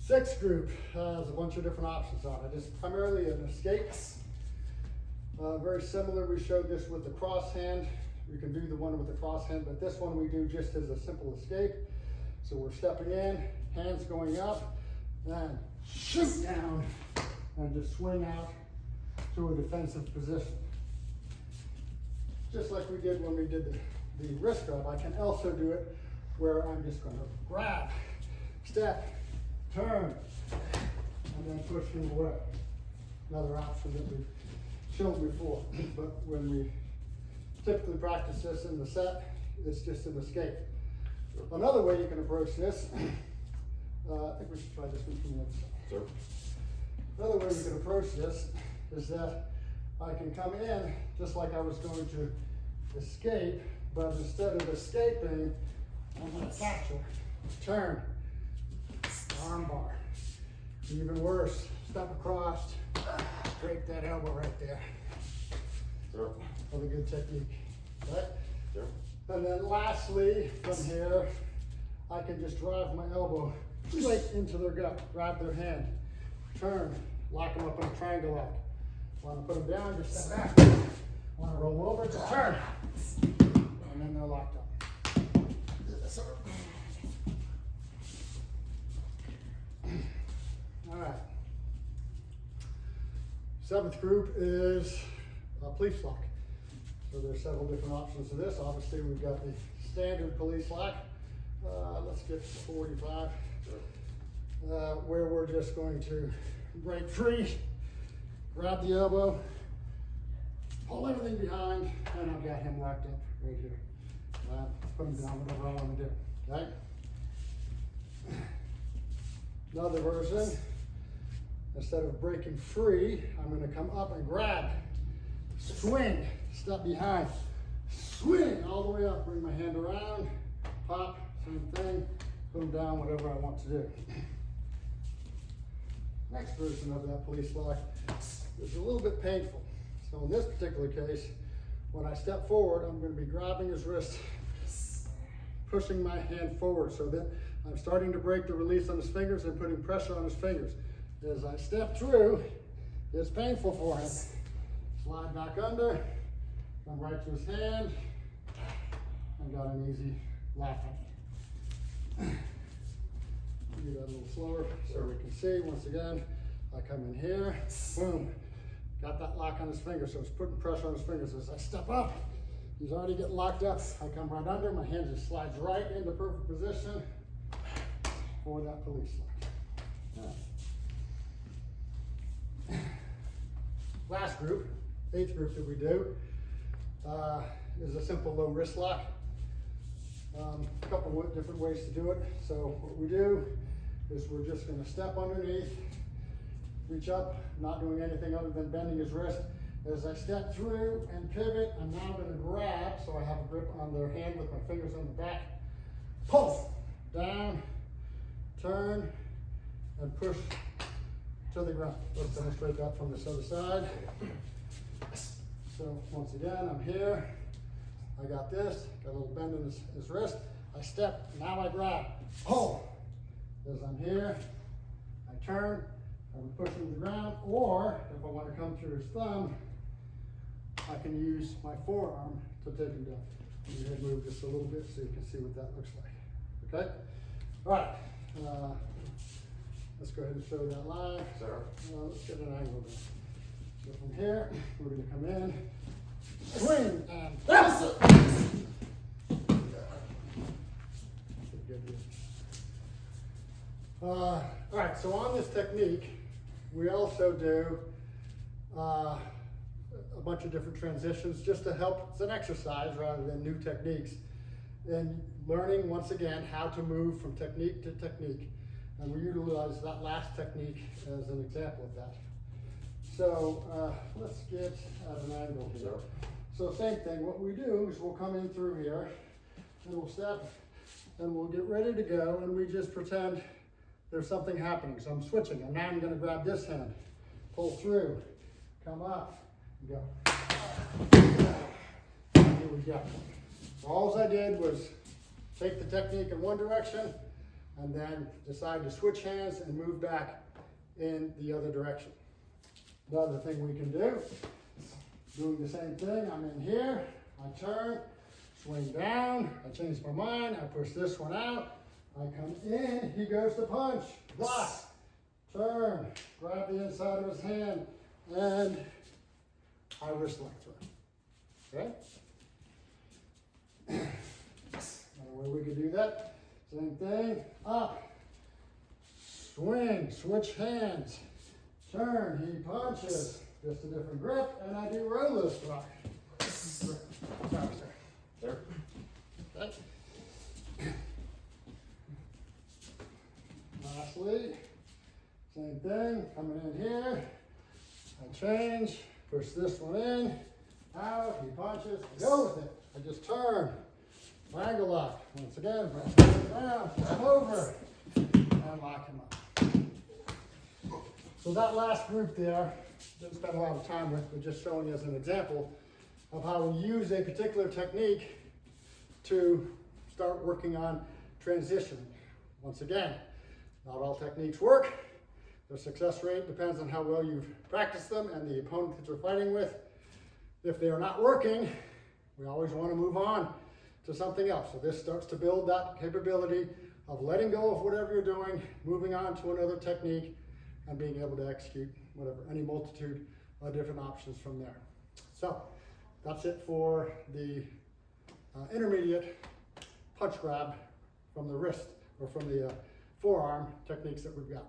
Sixth group has a bunch of different options on it. It's primarily an escape. Very similar, we showed this with the cross hand. You can do the one with the cross hand, but this one we do just as a simple escape. So we're stepping in, hands going up, then shoot down, and just swing out to a defensive position. Just like we did when we did the wrist grab, I can also do it where I'm just going to grab, step, turn, and then push him away. Another option that we've shown before, but when we typically practice this in the set, it's just an escape. Another way you can approach this, I think we should try this one from the other side. Sure. Another way you can approach this is that I can come in just like I was going to escape, but instead of escaping, I'm going to capture, turn, arm bar. Even worse, step across, break that elbow right there. Sure. Another good technique, right? Sure. And then lastly, from here, I can just drive my elbow straight into their gut, grab their hand, turn, lock them up in a triangle lock. Want to put them down, just step back. Want to roll over, just turn. And then they're locked up. All right. Seventh group is a police lock. So there's several different options to this. Obviously, we've got the standard police lock. Let's get to 45, where we're just going to break free, grab the elbow, pull everything behind, and I've got him locked up right here. Put him down, whatever I want to do, okay? Another version, instead of breaking free, I'm going to come up and grab, swing, step behind, swing all the way up, bring my hand around, pop, same thing, put them down, whatever I want to do. Next version of that police lock is a little bit painful. So in this particular case, when I step forward, I'm going to be grabbing his wrist, pushing my hand forward so that I'm starting to break the release on his fingers and putting pressure on his fingers. As I step through, it's painful for him. Slide back under, come right to his hand, and got an easy lock on. Do that a little slower so we can see. Once again, I come in here, boom, got that lock on his finger, so it's putting pressure on his fingers. As I step up, he's already getting locked up. I come right under, my hand just slides right into perfect position for that police lock. Right. Last group, eighth group that we do, is a simple low wrist lock. A couple of different ways to do it. So what we do is we're just going to step underneath, reach up, not doing anything other than bending his wrist. As I step through and pivot, I'm now going to grab, so I have a grip on their hand with my fingers on the back, pull, down, turn, and push to the ground. Let's demonstrate that from this other side. So once again, I'm here. I got this, got a little bend in his wrist. I step, now I grab, pull. As I'm here, I turn, I'm pushing the ground, or if I want to come through his thumb, I can use my forearm to take him down. Let me head move just a little bit so you can see what that looks like. Okay? All right. Let's go ahead and show that live. Let's get an angle there. So from here, we're going to come in, swing, and bounce it. All right, so on this technique, we also do a bunch of different transitions just to help. It's an exercise rather than new techniques. And learning, once again, how to move from technique to technique. And we utilize that last technique as an example of that. So let's get at an angle here. So same thing, what we do is we'll come in through here, and we'll step, and we'll get ready to go, and we just pretend there's something happening. So I'm switching, and now I'm going to grab this hand, pull through, come up, and go. Here we go. All I did was take the technique in one direction, and then decide to switch hands and move back in the other direction. Another thing we can do, doing the same thing, I'm in here, I turn, swing down, I change my mind, I push this one out, I come in, he goes to punch, block, turn, grab the inside of his hand, and I wrist lock through. Okay? Another way we could do that, same thing, up, swing, switch hands, turn, he punches, just a different grip, and I do row lift rock. Sorry, sir. Sir. Okay. Lastly, same thing, coming in here, I change, push this one in, out, he punches, go with it. I just turn, triangle lock, once again, press it down, come over, and lock him up. So that last group there, didn't spend a lot of time with, but just showing you as an example of how we use a particular technique to start working on transition. Once again, not all techniques work. Their success rate depends on how well you've practiced them and the opponent that you're fighting with. If they are not working, we always want to move on to something else. So this starts to build that capability of letting go of whatever you're doing, moving on to another technique, and being able to execute any multitude of different options from there. So that's it for the intermediate punch grab from the wrist or from the forearm techniques that we've got.